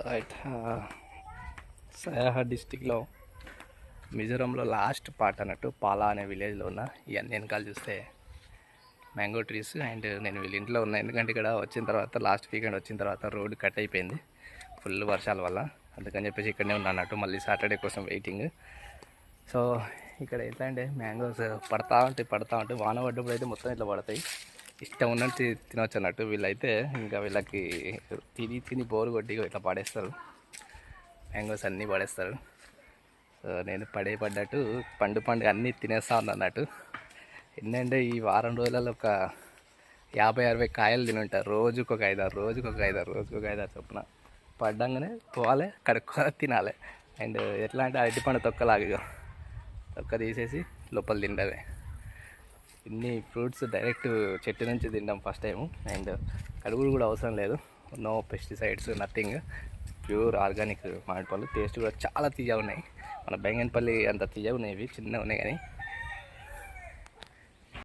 Right. సయాహట్ డిస్టిక్లో మిజోరంలో last part అన్నట్టు పాలా అనే విలేజ్లో ఉన్న ఇవన్నీ వెనకాల చూస్తే మ్యాంగో ట్రీస్. అండ్ నేను వీళ్ళ ఇంట్లో ఉన్నా, ఎందుకంటే ఇక్కడ వచ్చిన తర్వాత లాస్ట్ వీకెండ్ వచ్చిన తర్వాత రోడ్డు కట్ అయిపోయింది ఫుల్ వర్షాల వల్ల. అందుకని చెప్పేసి ఇక్కడనే ఉన్నా అన్నట్టు, మళ్ళీ సాటర్డే కోసం వెయిటింగ్. సో ఇక్కడ ఎట్లా అంటే మ్యాంగోస్ పడతా ఉంటాయి. వాన పడ్డప్పుడు అయితే మొత్తం ఇట్లా పడతాయి, ఇష్టం ఉన్నట్టు తినవచ్చు అన్నట్టు. వీళ్ళైతే ఇంకా వీళ్ళకి తిని బోరు కొట్టి ఇట్లా పడేస్తారు, మ్యాంగోస్ అన్నీ పడేస్తారు. సో నేను పడ్డట్టు పండు అన్నీ తినేస్తా ఉన్నా అన్నట్టు. ఏంటంటే ఈ వారం రోజులలో ఒక 50-60 కాయలు తినుంటారు, రోజుకొక 5-6 చొప్పున. పడ్డంగానే పోవాలి, కడుక్కోవాలి, తినాలి. అండ్ ఎట్లా అంటే అరటిపండు తొక్కలాగా తొక్క తీసేసి లోపల తిండవే. ఇన్ని ఫ్రూట్స్ డైరెక్ట్ చెట్టు నుంచి తింటాం ఫస్ట్ టైము. అండ్ కడుగుడు కూడా అవసరం లేదు, no pesticides, nothing, pure organic మామిడి పళ్ళు. టేస్ట్ కూడా చాలా తీయగా ఉన్నాయి. మన బెంగన్పల్లి అంత తీయగా ఉన్నాయి, ఇవి చిన్నగా ఉన్నాయి కానీ